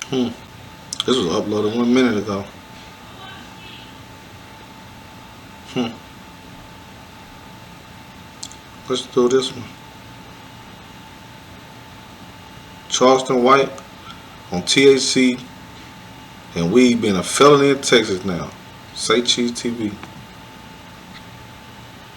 Hmm. This was uploaded 1 minute ago. Hmm. Let's do this one. Charleston White on THC and weed being a felony in Texas now. Say Cheese TV.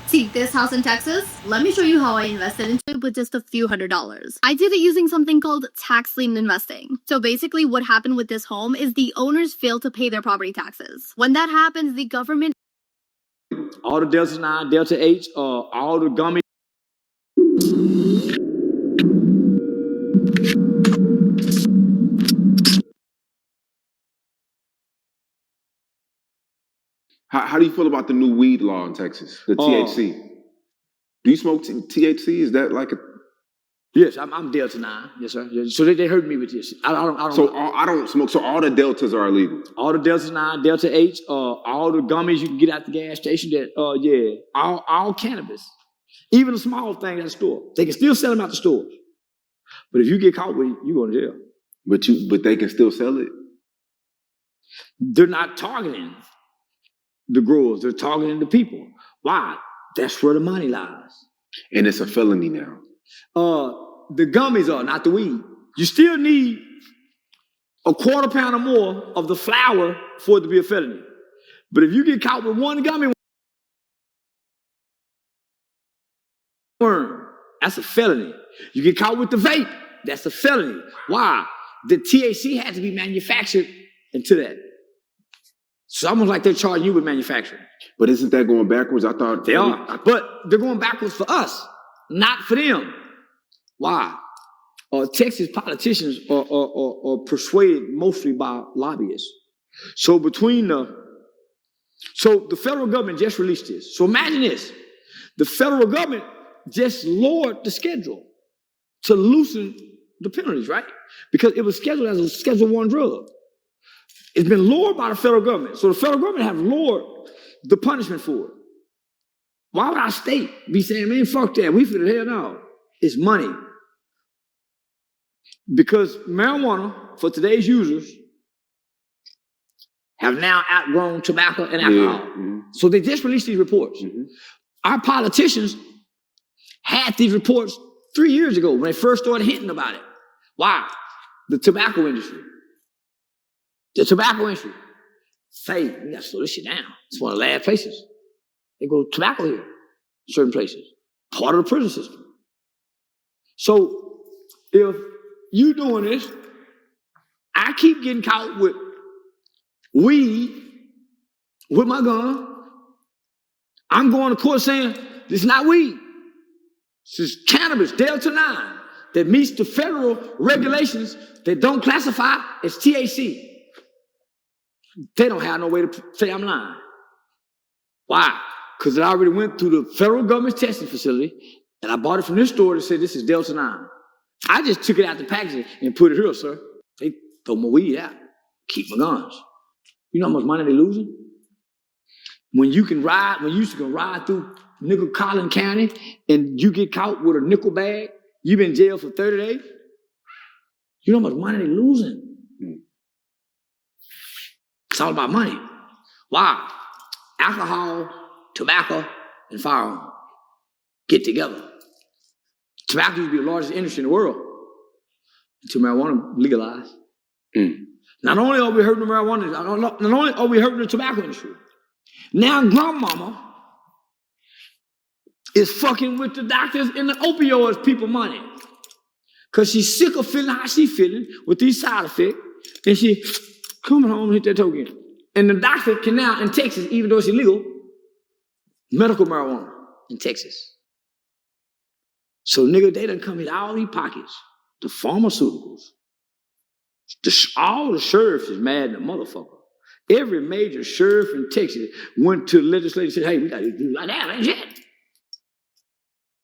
See, this house in Texas, let me show you how I invested into it with just a few $100s. I did it using something called tax lien investing. So basically what happened with this home is the owners failed to pay their property taxes. When that happens, the government... All the Delta 9, Delta H, all the gummies. How do you feel about the new weed law in Texas, the THC? Do you smoke THC? Is that like a... Yes, I'm Delta 9. Yes, sir. So they heard me with this. I don't. So I don't smoke. So all the Deltas are illegal? All the Delta 9, Delta H, all the gummies you can get at the gas station, all cannabis. Even the small things at the store. They can still sell them at the stores. But if you get caught with it, you go to jail. But they can still sell it? They're not targeting the growers. They're targeting the people. Why? That's where the money lies. And it's a felony now. The gummies are, not the weed. You still need a quarter pound or more of the flower for it to be a felony. But if you get caught with one gummy worm, that's a felony. You get caught with the vape, that's a felony. Why? The THC had to be manufactured into that. It's almost like they're charging you with manufacturing. But isn't that going backwards? I thought they are. But they're going backwards for us, not for them. Why? Texas politicians are persuaded mostly by lobbyists. So the federal government just released this. So imagine this. The federal government just lowered the schedule to loosen the penalties, right? Because it was scheduled as a Schedule 1 drug. It's been lowered by the federal government. So the federal government have lowered the punishment for it. Why would our state be saying, man, fuck that, we finna hell no? It's money. Because marijuana, for today's users, have now outgrown tobacco and alcohol. Yeah. Mm-hmm. So they just released these reports. Mm-hmm. Our politicians had these reports 3 years ago when they first started hinting about it. Why? The tobacco industry. The tobacco industry. Say, we gotta slow this shit down. It's one of the last places. They go tobacco here, certain places. Part of the prison system. So if you doing this, I keep getting caught with weed, with my gun. I'm going to court saying, this is not weed. This is cannabis, Delta 9, that meets the federal regulations that don't classify as THC. They don't have no way to say I'm lying. Why? Because it already went through the federal government's testing facility, and I bought it from this store that said this is Delta 9. I just took it out the packaging and put it here, sir. They throw my weed out, keep my guns. You know how much money they're losing? When you can ride through Nickel County and you get caught with a nickel bag, you've been in jail for 30 days. You know how much money they're losing? It's all about money. Why? Alcohol, tobacco, and firearms get together. Tobacco used to be the largest industry in the world until marijuana legalized. Not only are we hurting the marijuana, not only are we hurting the tobacco industry, now grandmama is fucking with the doctors and the opioids people money. Because she's sick of feeling how she's feeling with these side effects, and she coming home and hit that token. And the doctor can now, in Texas, even though it's illegal, medical marijuana in Texas. So, nigga, they done come in all these pockets. The pharmaceuticals. All the sheriffs is mad at the motherfucker. Every major sheriff in Texas went to the legislature and said, hey, we got to do like that, ain't it?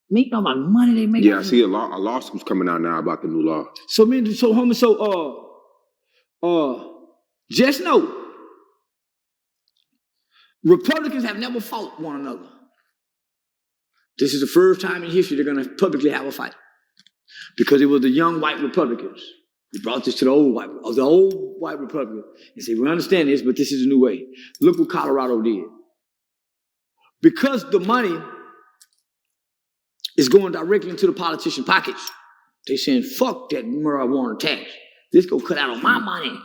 Make no money they make. Yeah, I see a lawsuit's coming out now about the new law. Just know, Republicans have never fought one another. This is the first time in history they're going to publicly have a fight. Because it was the young white Republicans They brought this to the old white Republican and said, we understand this, but this is a new way. Look what Colorado did. Because the money is going directly into the politician pockets, they saying, fuck that marijuana tax. This go cut out on my money.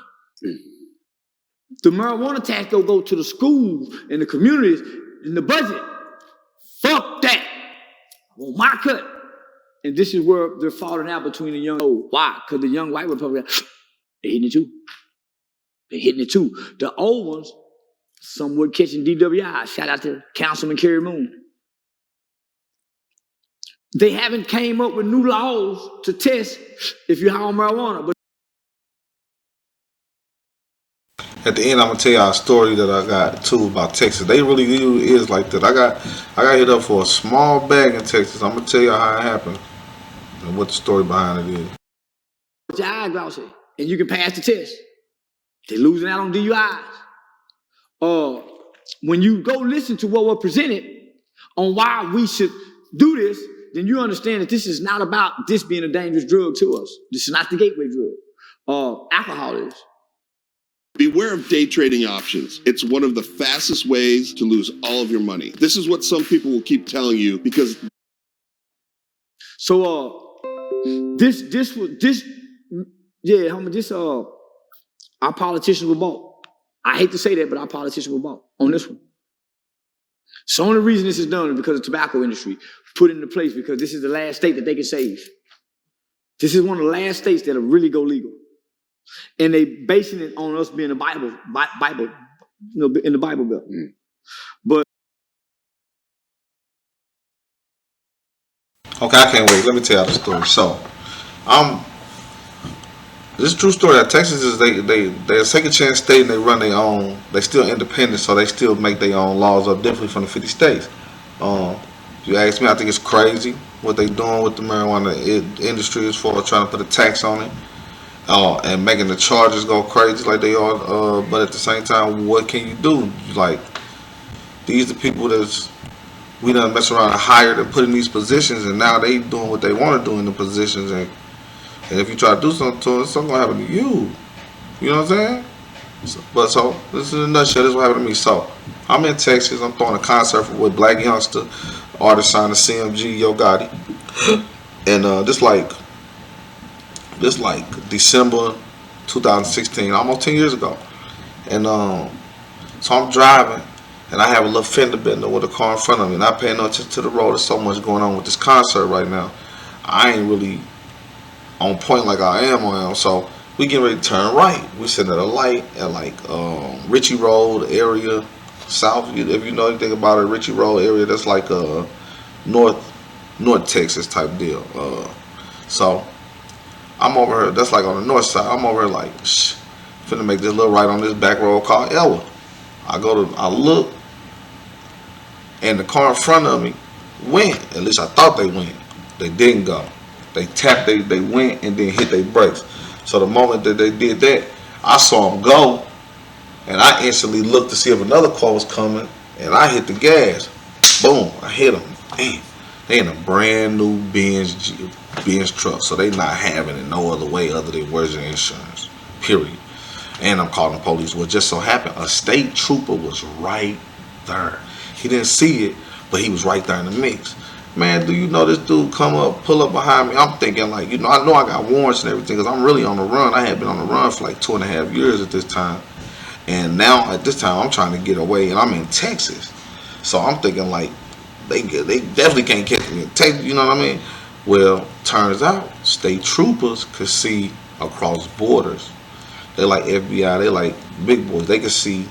The marijuana tax go to the schools and the communities in the budget. Fuck that. I want my cut. And this is where they're falling out between the young and old. Why? Because the young white Republicans, they're hitting it too. They're hitting it too. The old ones, somewhat catching DWI. Shout out to Councilman Kerry Moon. They haven't came up with new laws to test if you're high on marijuana. But at the end, I'm gonna tell y'all a story that I got too about Texas. They really is like that. I got hit up for a small bag in Texas. I'm gonna tell y'all how it happened and what the story behind it is. Your eyebrows say, and you can pass the test. They're losing out on DUIs. When you go listen to what was presented on why we should do this, then you understand that this is not about this being a dangerous drug to us. This is not the gateway drug. Alcohol is. Beware of day trading options. It's one of the fastest ways to lose all of your money. This is what some people will keep telling you because. So, our politicians were bought. I hate to say that, but our politicians were bought on this one. So the only reason this is done is because the tobacco industry put it into place because this is the last state that they can save. This is one of the last states that'll really go legal. And they basing it on us being a Bible, in the Bible Belt. But okay, I can't wait. Let me tell you the story. So, this is a true story. That Texas is they're a second chance state and they run their own. They still independent, so they still make their own laws up differently from the 50 states. If you ask me, I think it's crazy what they doing with the marijuana industry as far as trying to put a tax on it. And making the charges go crazy like they are, but at the same time, what can you do? Like, these are the people we done mess around and hired and put in these positions, and now they doing what they want to do in the positions, and if you try to do something to them, something gonna happen to you. You know what I'm saying? So this is in a nutshell. This is what happened to me. So I'm in Texas. I'm throwing a concert with Black Youngster, artist signed to CMG, Yo Gotti, and this like December 2016, almost 10 years ago. And so I'm driving, and I have a little fender bender with a car in front of me, and I pay no attention to the road. There's so much going on with this concert right now. I ain't really on point like I am. So we getting ready to turn right. We sitting at a light at like Ritchie Road area, south. If you know anything about it, Ritchie Road area, that's like North Texas type deal. So I'm over here, that's like on the north side. I'm over here like, finna make this little right on this back road called Ella. I look, and the car in front of me went. At least I thought they went. They didn't go. They tapped, they went and then hit their brakes. So the moment that they did that, I saw them go, and I instantly looked to see if another car was coming, and I hit the gas. Boom, I hit them. Man, they in a brand new Benz truck, so they not having it no other way other than where's your insurance, period. And I'm calling the police. Well, just so happened a state trooper was right there. He didn't see it, but he was right there in the mix. Man, do you know this dude pull up behind me? I'm thinking like, I know I got warrants and everything because I'm really on the run. I had been on the run for like 2.5 years at this time. And now at this time, I'm trying to get away, and I'm in Texas. So I'm thinking like, they definitely can't catch me in Texas, you know what I mean? Well, turns out state troopers could see across borders. They like FBI, they like big boys. They could see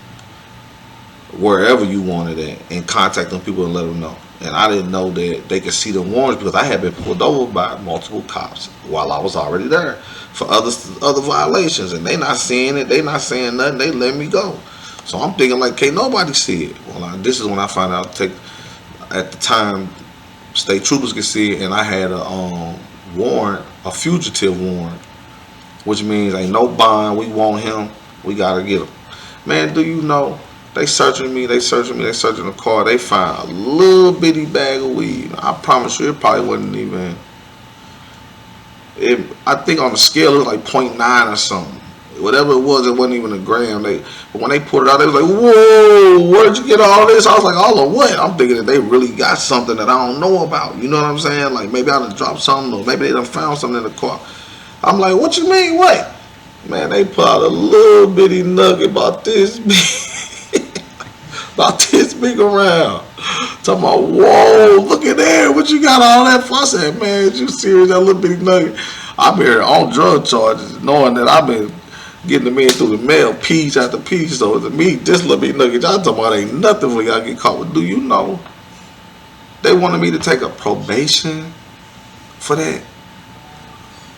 wherever you wanted at and contact them people and let them know. And I didn't know that they could see the warrants because I had been pulled over by multiple cops while I was already there for other violations. And they not seeing it, they not saying nothing, they let me go. So I'm thinking like, can't nobody see it? Well, this is when I found out at the time, state troopers could see it, and I had a warrant, a fugitive warrant, which means ain't no bond, we want him, we gotta get him. Man, do you know, they searching the car, they find a little bitty bag of weed. I promise you, it probably wasn't even I think on the scale it was like 0.9 or something. Whatever it wasn't even a gram. But when they put it out, they was like, whoa, where'd you get all this? I was like, all of what? I'm thinking that they really got something that I don't know about. You know what I'm saying? Like maybe I done dropped something, or maybe they done found something in the car. I'm like, what you mean, what? Man, they put out a little bitty nugget about this about this big around. Talking about, whoa, look at there. What you got all that for? I said, man, you serious? That little bitty nugget. I've been here on drug charges, knowing that I've been getting them in through the mail, piece after piece. So to me, this little bitty nugget y'all talking about ain't nothing for y'all get caught with. Do you know? They wanted me to take a probation for that.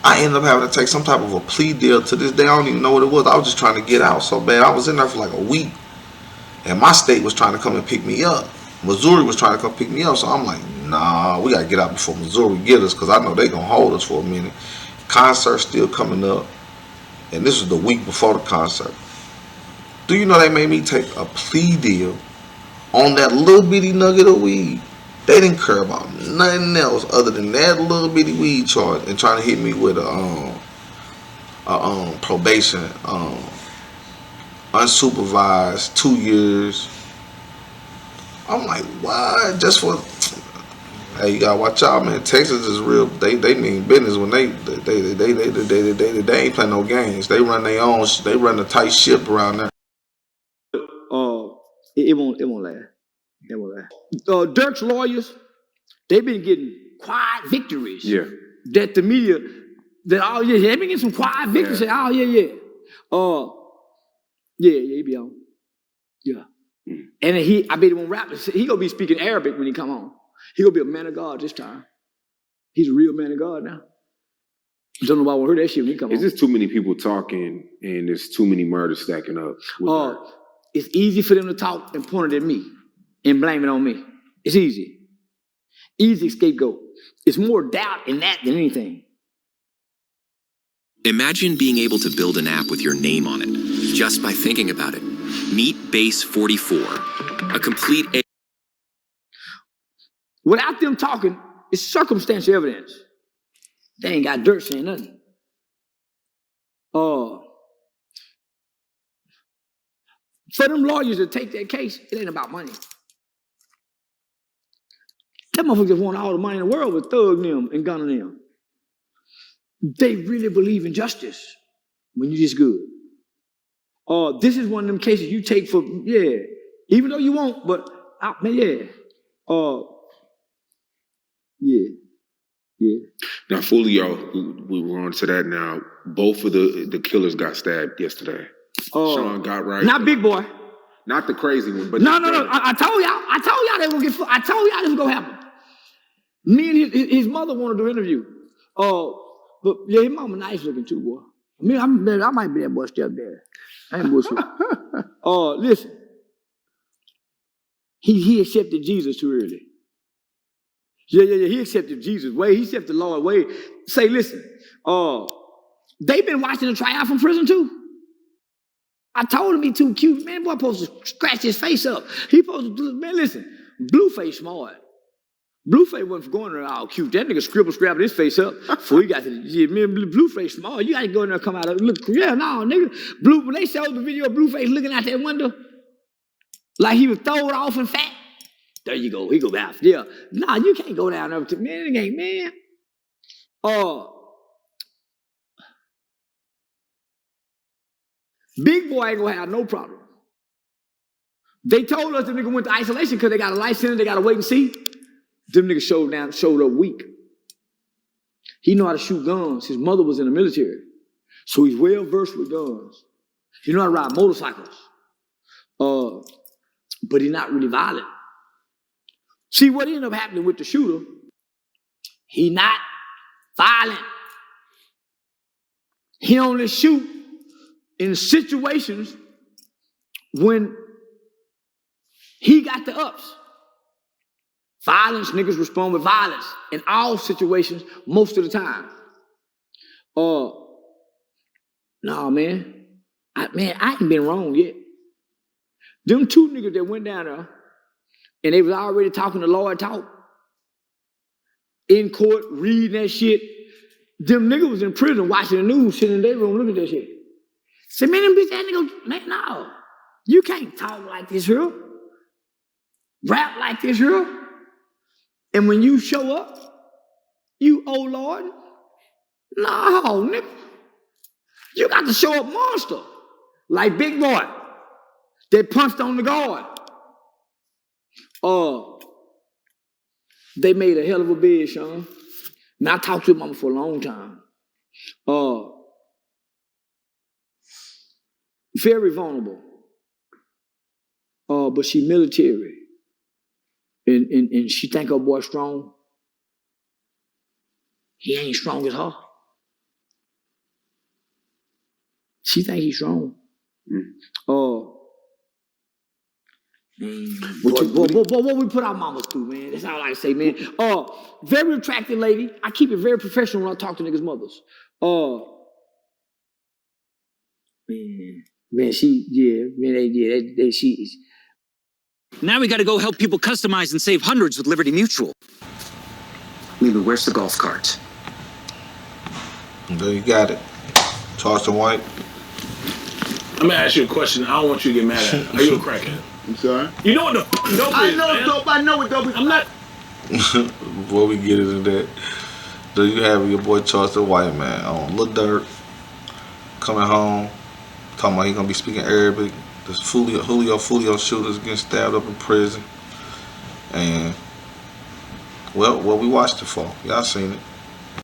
I ended up having to take some type of a plea deal. To this day, I don't even know what it was. I was just trying to get out so bad. I was in there for like a week. And my state was trying to come and pick me up. Missouri was trying to come pick me up. So I'm like, nah, we got to get out before Missouri get us, because I know they going to hold us for a minute. Concert's still coming up. And this was the week before the concert. Do you know they made me take a plea deal on that little bitty nugget of weed? They didn't care about nothing else other than that little bitty weed charge and trying to hit me with a probation, unsupervised 2 years. I'm like, what? Just for? Hey, you gotta watch out, man. Texas is real. They mean business when they ain't playing no games. They run their own. They run a tight ship around there. It won't last. It won't last. Dirk's lawyers, they've been getting quiet victories. Yeah. That the media, they've been getting some quiet victories. Say, oh yeah. He be on. Yeah. And then I bet he won't rap. He gonna be speaking Arabic when he come on. He gonna be a man of God this time. He's a real man of God now. Don't nobody want to hear that shit when he come on. It's just too many people talking, and there's too many murders stacking up. It's easy for them to talk and point it at me and blame it on me. It's easy. Easy scapegoat. It's more doubt in that than anything. Imagine being able to build an app with your name on it, just by thinking about it. Meet Base 44, a complete... Without them talking, it's circumstantial evidence. They ain't got dirt saying nothing. For them lawyers to take that case, it ain't about money. That motherfucker just want all the money in the world with Thug them and Gunna them. They really believe in justice when you just good. This is one of them cases you take for, even though you won't, but, Now, Fulio, we were on to that now. Both of the killers got stabbed yesterday. Sean got right. Not Big Boy. Not the crazy one, but no. I told y'all they were gonna get. I told y'all this was gonna happen. Me and his mother wanted to interview. But yeah, his mama nice looking too, boy. I might be that boy stepdad. I ain't bullshit. Listen. He accepted Jesus too early. Yeah. He accepted Jesus way. He accepted the Lord way. Say, listen. They've been watching the trial from prison too. I told him he too cute. Man, boy supposed to scratch his face up. He supposed to do, man, listen. Blueface smart. Blueface wasn't going there all cute. That nigga scrabbled his face up before he got to the man, Blueface smart. You got to go in there and come out of look. Yeah, no, nigga. When they showed the video of Blueface looking out that window, like he was thrown off and fat. There you go. He go back. Yeah. Nah, you can't go down there to man. It ain't man. Big Boy ain't gonna have no problem. They told us the nigga went to isolation because they got a life sentence, they gotta wait and see. Them niggas showed up weak. He know how to shoot guns. His mother was in the military. So he's well versed with guns. He know how to ride motorcycles. But he's not really violent. See what ended up happening with the shooter, he not violent. He only shoot in situations when he got the ups. Violence, niggas respond with violence in all situations most of the time. Nah, man. I ain't been wrong yet. Them two niggas that went down there and they was already talking the Lord talk in court, reading that shit. Them niggas was in prison watching the news, sitting in their room, looking at that shit. Say, man, them bitch ass niggas, man, no. You can't talk like this here. Rap like this here. And when you show up, you, oh Lord, no, nigga. You got to show up monster. Like Big Boy. They punched on the guard. They made a hell of a bid, Sean. Now I talked to your mama for a long time. Very vulnerable. But she military. And she think her boy strong. He ain't strong as her. She think he's strong. What we put our mamas through, man. That's all I say, man. Very attractive lady. I keep it very professional when I talk to niggas' mothers. She. Now we got to go help people customize and save hundreds with Liberty Mutual. Lulu, where's the golf carts? There you got it. Charleston White. I'm gonna ask you a question. I don't want you to get mad at it. Are you a crackhead? I'm sorry? You know what the dope is, I know man. dope. I know what dope is. I'm not. Before we get into that, do you have your boy Charleston White, man, on Lil Durk coming home, talking about he gonna be speaking Arabic. This Julio shooters getting stabbed up in prison. And, well, what we watched it for. Y'all seen it.